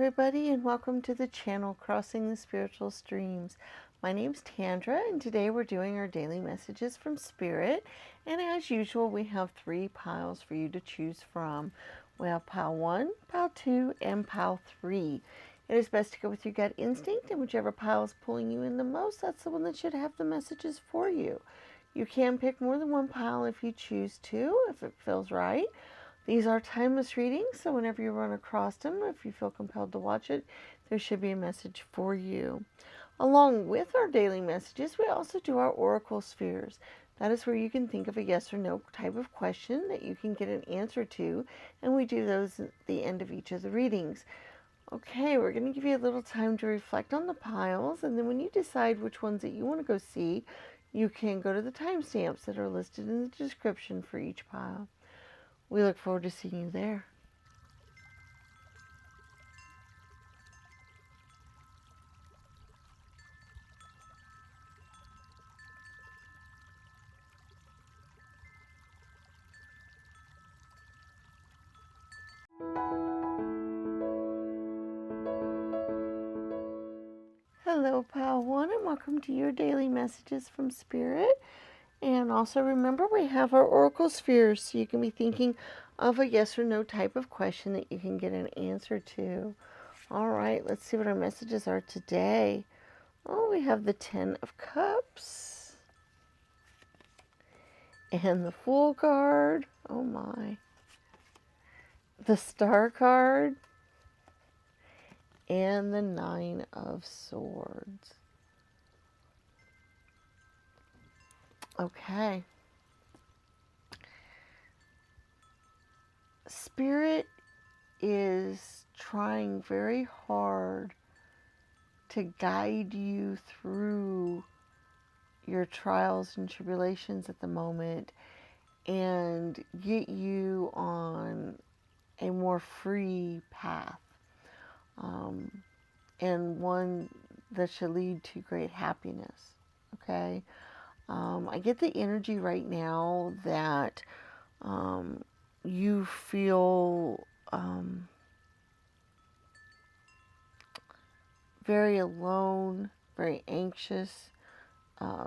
everybody, and welcome to the channel Crossing the Spiritual Streams. My name's Tandra, and today we're doing our daily messages from Spirit. And as usual, we have 3 piles for you to choose from. We have pile 1, pile 2, and pile 3. It is best to go with your gut instinct, and whichever pile is pulling you in the most, that's the one that should have the messages for you. You can pick more than one pile if you choose to, if it feels right. These are timeless readings, so whenever you run across them, if you feel compelled to watch it, there should be a message for you. Along with our daily messages, we also do our oracle spheres. That is where you can think of a yes or no type of question that you can get an answer to, and we do those at the end of each of the readings. Okay, we're going to give you a little time to reflect on the piles, and then when you decide which ones that you want to go see, you can go to the timestamps that are listed in the description for each pile. We look forward to seeing you there. Hello, Pile 1, and welcome to your daily messages from Spirit. And also remember, we have our oracle spheres, so you can be thinking of a yes or no type of question that you can get an answer to. All right, let's see what our messages are today. Oh, we have the 10 of Cups and the Fool card. Oh my. The Star card and the 9 of Swords. Okay. Spirit is trying very hard to guide you through your trials and tribulations at the moment and get you on a more free path, and one that should lead to great happiness. Okay. I get the energy right now that you feel very alone, very anxious,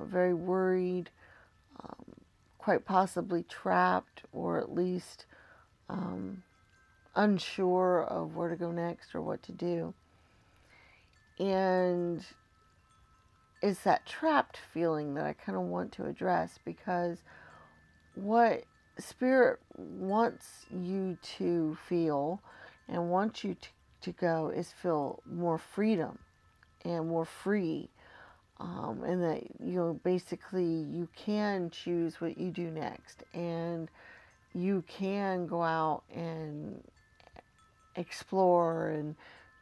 very worried, quite possibly trapped, or at least unsure of where to go next or what to do. And it's that trapped feeling that I kind of want to address, because what Spirit wants you to feel and wants you to go is feel more freedom and more free, and that, you know, basically you can choose what you do next, and you can go out and explore and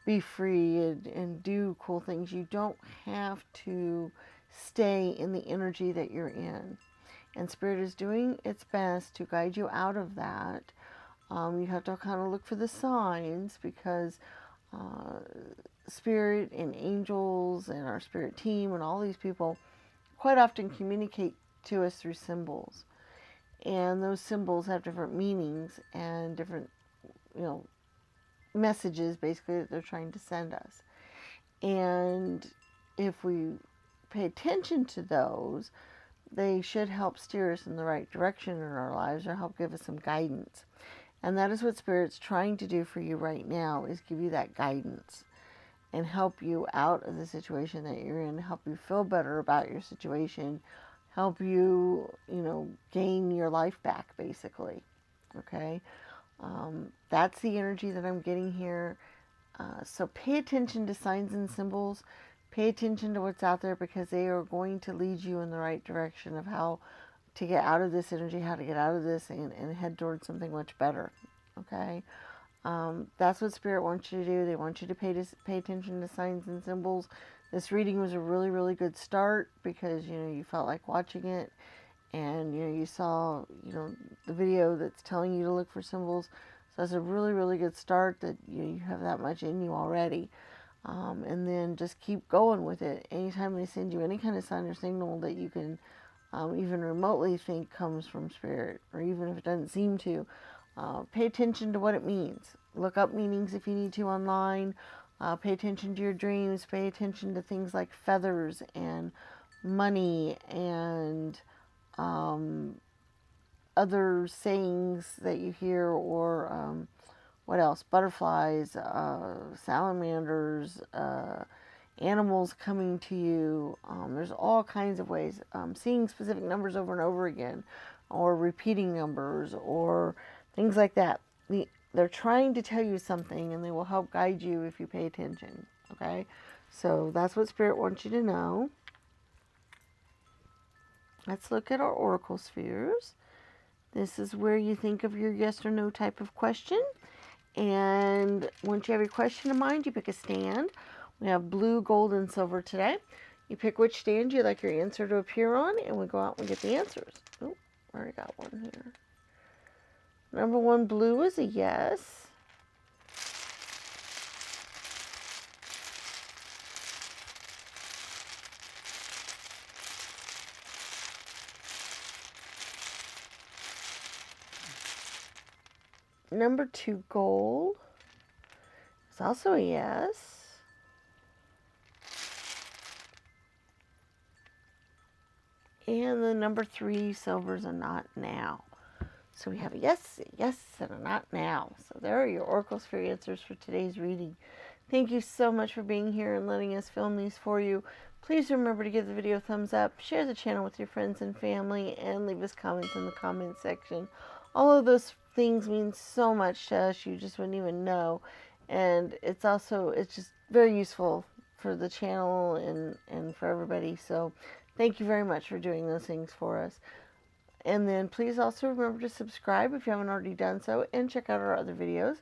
be free and do cool things. You don't have to stay in the energy that you're in. And Spirit is doing its best to guide you out of that. You have to kind of look for the signs, because Spirit and angels and our Spirit team and all these people quite often communicate to us through symbols. And those symbols have different meanings and different, you know, messages basically that they're trying to send us. And if we pay attention to those, they should help steer us in the right direction in our lives, or help give us some guidance. And that is what Spirit's trying to do for you right now, is give you that guidance and help you out of the situation that you're in, help you feel better about your situation, help you, you know, gain your life back, basically. Okay? That's the energy that I'm getting here. So pay attention to signs and symbols. Pay attention to what's out there, because they are going to lead you in the right direction of how to get out of this energy, how to get out of this, and head towards something much better. Okay? That's what Spirit wants you to do. They want you to pay attention to signs and symbols. This reading was a really, really good start, because, you know, you felt like watching it, and, you know, you saw, you know, the video that's telling you to look for symbols. So that's a really, really good start, that you have that much in you already. And then just keep going with it. Anytime they send you any kind of sign or signal that you can even remotely think comes from Spirit, or even if it doesn't seem to, pay attention to what it means. Look up meanings if you need to online. Pay attention to your dreams. Pay attention to things like feathers and money and other sayings that you hear, or what else? Butterflies, salamanders, animals coming to you. There's all kinds of ways. Seeing specific numbers over and over again, or repeating numbers, or things like that. They're trying to tell you something, and they will help guide you if you pay attention. Okay? So that's what Spirit wants you to know. Let's look at our oracle spheres. This is where you think of your yes or no type of question. And once you have your question in mind, you pick a stand. We have blue, gold, and silver today. You pick which stand you'd like your answer to appear on, and we go out and get the answers. Oh, I already got one here. Number 1, blue, is a yes. Number 2, gold, is also a yes. And the number 3, silver's a not now. So we have a yes, and a not now. So there are your oracle sphere answers for today's reading. Thank you so much for being here and letting us film these for you. Please remember to give the video a thumbs up, share the channel with your friends and family, and leave us comments in the comment section. All of those things mean so much to us, you just wouldn't even know. And it's just very useful for the channel and for everybody. So thank you very much for doing those things for us. And then please also remember to subscribe if you haven't already done so, and check out our other videos.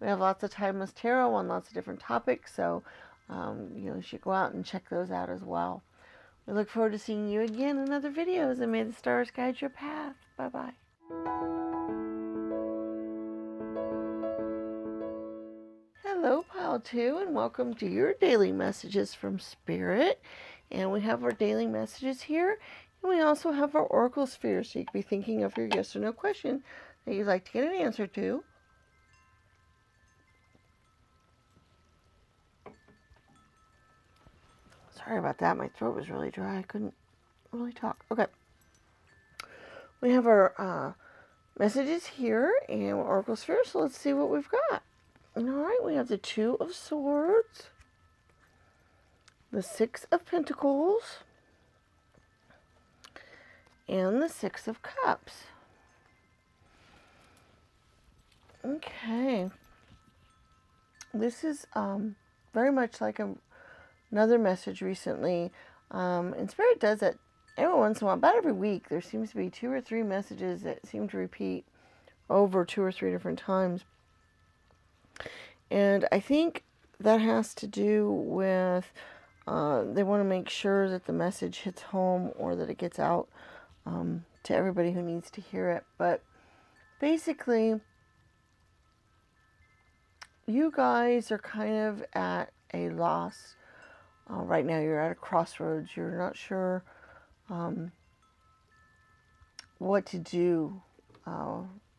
We have lots of timeless tarot on lots of different topics, so you should go out and check those out as well. We look forward to seeing you again in other videos, and may the stars guide your path. Bye-bye. Hello, Pile 2, and welcome to your daily messages from Spirit. And we have our daily messages here, and we also have our oracle sphere, so you could be thinking of your yes or no question that you'd like to get an answer to. Sorry about that. My throat was really dry. I couldn't really talk. Okay. We have our messages here and oracle sphere, so let's see what we've got. All right, we have the 2 of Swords, the 6 of Pentacles, and the 6 of Cups. Okay. This is very much like another message recently. And Spirit does it every once in a while, about every week. There seems to be 2 or 3 messages that seem to repeat over 2 or 3 different times. And I think that has to do with they want to make sure that the message hits home, or that it gets out to everybody who needs to hear it. But basically, you guys are kind of at a loss right now. You're at a crossroads. You're not sure what to do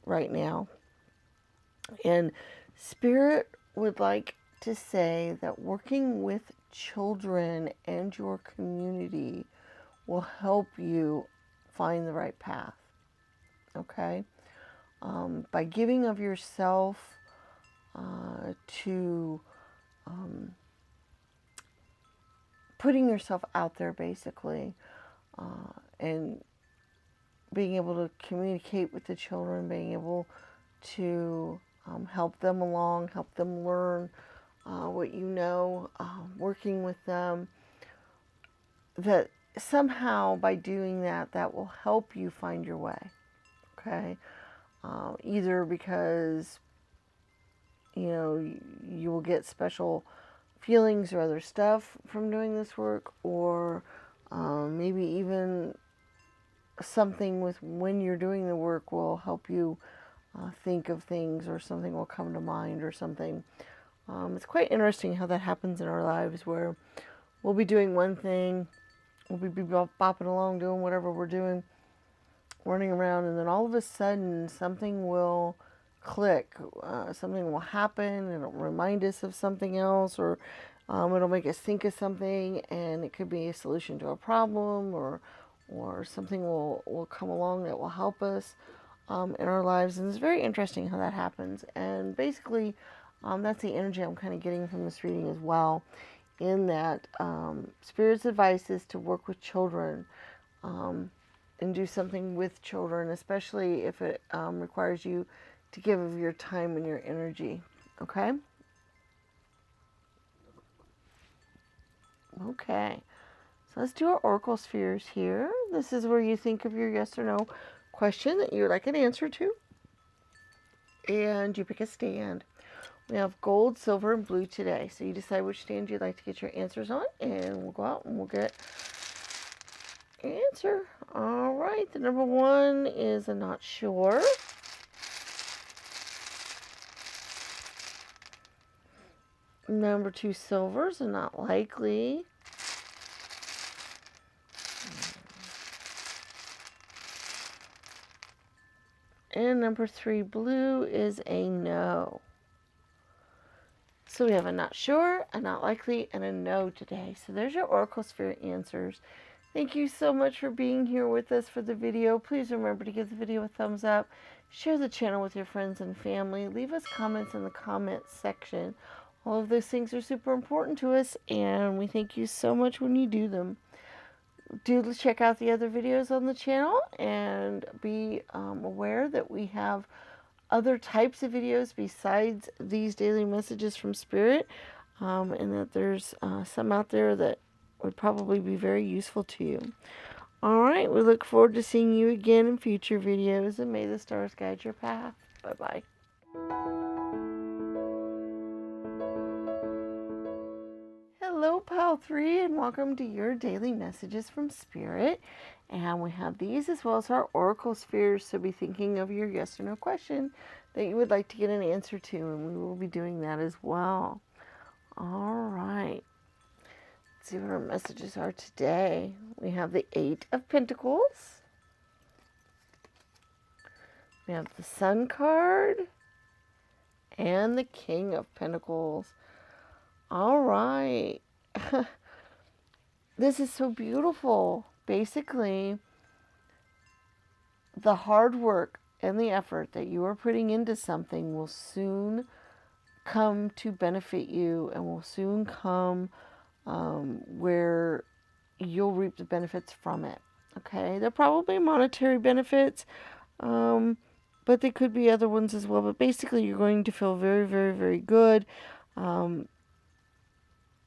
right now. And Spirit would like to say that working with children and your community will help you find the right path. Okay? By giving of yourself to putting yourself out there, basically, and being able to communicate with the children, being able to help them along, help them learn what you know, working with them, that somehow by doing that, that will help you find your way. Okay? Either because you will get special feelings or other stuff from doing this work, or maybe even something with when you're doing the work will help you think of things, or something will come to mind, or something. It's quite interesting how that happens in our lives, where we'll be doing one thing, we'll be bopping along doing whatever we're doing, running around, and then all of a sudden something will click. Something will happen, it'll remind us of something else, or it'll make us think of something, and it could be a solution to a problem, or something will come along that will help us in our lives. And it's very interesting how that happens. And basically, that's the energy I'm kind of getting from this reading as well, in that Spirit's advice is to work with children and do something with children, especially if it requires you to give of your time and your energy. Okay? Okay. So let's do our oracle spheres here. This is where you think of your yes or no question that you would like an answer to. And you pick a stand. We have gold, silver, and blue today. So you decide which stand you'd like to get your answers on, and we'll go out and we'll get an answer. All right, the number 1 is I'm not sure. Number 2, silvers, and not likely. And number 3, blue, is a no. So we have a not sure, a not likely, and a no today. So there's your oracle sphere answers. Thank you so much for being here with us for the video. Please remember to give the video a thumbs up. Share the channel with your friends and family. Leave us comments in the comments section. All of those things are super important to us, and we thank you so much when you do them. Do check out the other videos on the channel, and be aware that we have other types of videos besides these daily messages from Spirit, and that there's some out there that would probably be very useful to you. Alright, we look forward to seeing you again in future videos, and may the stars guide your path. Bye-bye. Hello, Pile 3, and welcome to your daily messages from Spirit. And we have these as well as our oracle spheres, so be thinking of your yes or no question that you would like to get an answer to, and we will be doing that as well. All right. Let's see what our messages are today. We have the 8 of Pentacles. We have the Sun card and the King of Pentacles. All right. This is so beautiful. Basically, the hard work and the effort that you are putting into something will soon come to benefit you, and will soon come where you'll reap the benefits from it. Okay, they're probably monetary benefits, but they could be other ones as well. But basically, you're going to feel very, very, very good.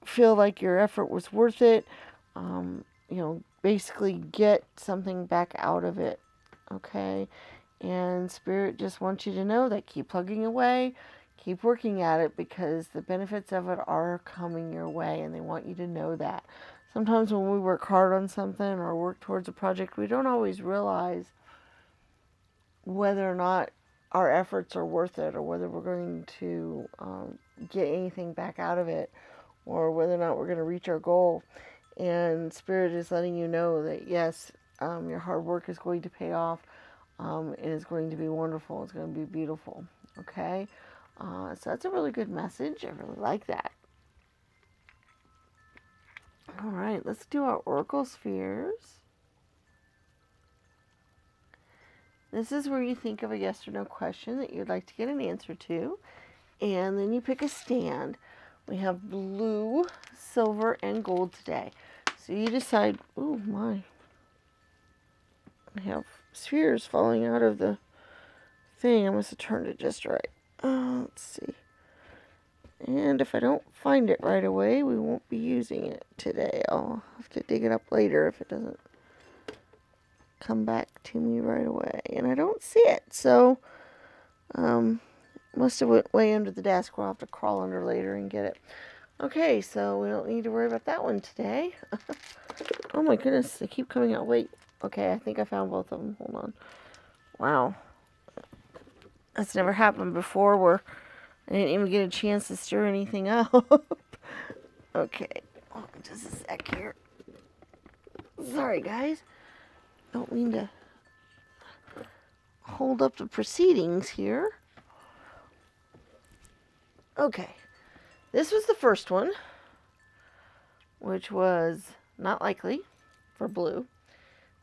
Feel like your effort was worth it. Basically get something back out of it. Okay, and Spirit just wants you to know that keep plugging away, keep working at it, because the benefits of it are coming your way, and they want you to know that. Sometimes when we work hard on something or work towards a project, we don't always realize whether or not our efforts are worth it, or whether we're going to get anything back out of it, or whether or not we're going to reach our goal. And Spirit is letting you know that yes, your hard work is going to pay off. It is going to be wonderful. It's going to be beautiful. Okay? So that's a really good message. I really like that. All right, let's do our oracle spheres. This is where you think of a yes or no question that you'd like to get an answer to. And then you pick a stand. We have blue, silver, and gold today. So you decide, oh my, I have spheres falling out of the thing. I must have turned it just right. Let's see. And if I don't find it right away, we won't be using it today. I'll have to dig it up later if it doesn't come back to me right away. And I don't see it. So, must have went way under the desk. We'll have to crawl under later and get it. Okay, so we don't need to worry about that one today. Oh my goodness, they keep coming out. Wait, okay, I think I found both of them. Hold on. Wow. That's never happened before where I didn't even get a chance to stir anything up. Okay, hold on just a sec here. Sorry, guys. Don't mean to hold up the proceedings here. Okay, this was the first one, which was not likely for blue.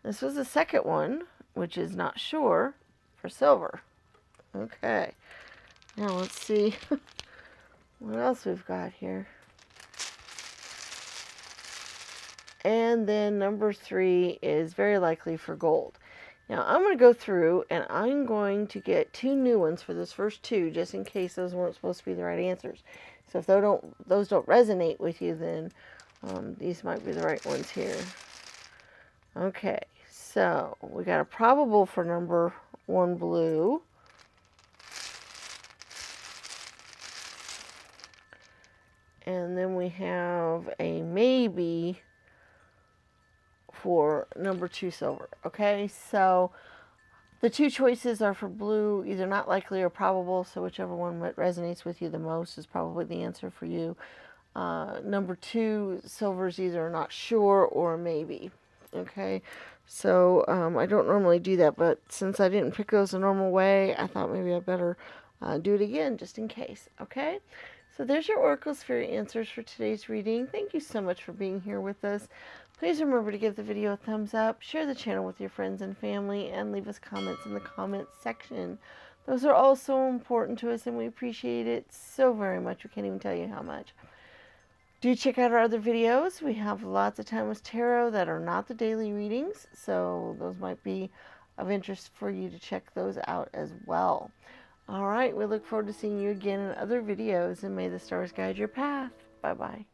This was the second one, which is not sure for silver. Okay, now let's see what else we've got here. And then number 3 is very likely for gold. Now I'm going to go through and I'm going to get 2 new ones for this first 2, just in case those weren't supposed to be the right answers. So if those don't resonate with you, then these might be the right ones here. Okay, so we got a probable for number 1 blue. And then we have a maybe for number 2 silver. Okay, so the 2 choices are for blue, either not likely or probable, so whichever one resonates with you the most is probably the answer for you. Number 2 silver is either not sure or maybe. Okay, so I don't normally do that, but since I didn't pick those the normal way, I thought maybe I better do it again just in case. Okay, so there's your Oracle Spirit answers for today's reading. Thank you so much for being here with us. Please remember to give the video a thumbs up, share the channel with your friends and family, and leave us comments in the comments section. Those are all so important to us, and we appreciate it so very much. We can't even tell you how much. Do check out our other videos. We have lots of time with tarot that are not the daily readings, so those might be of interest for you to check those out as well. All right, we look forward to seeing you again in other videos, and may the stars guide your path. Bye-bye.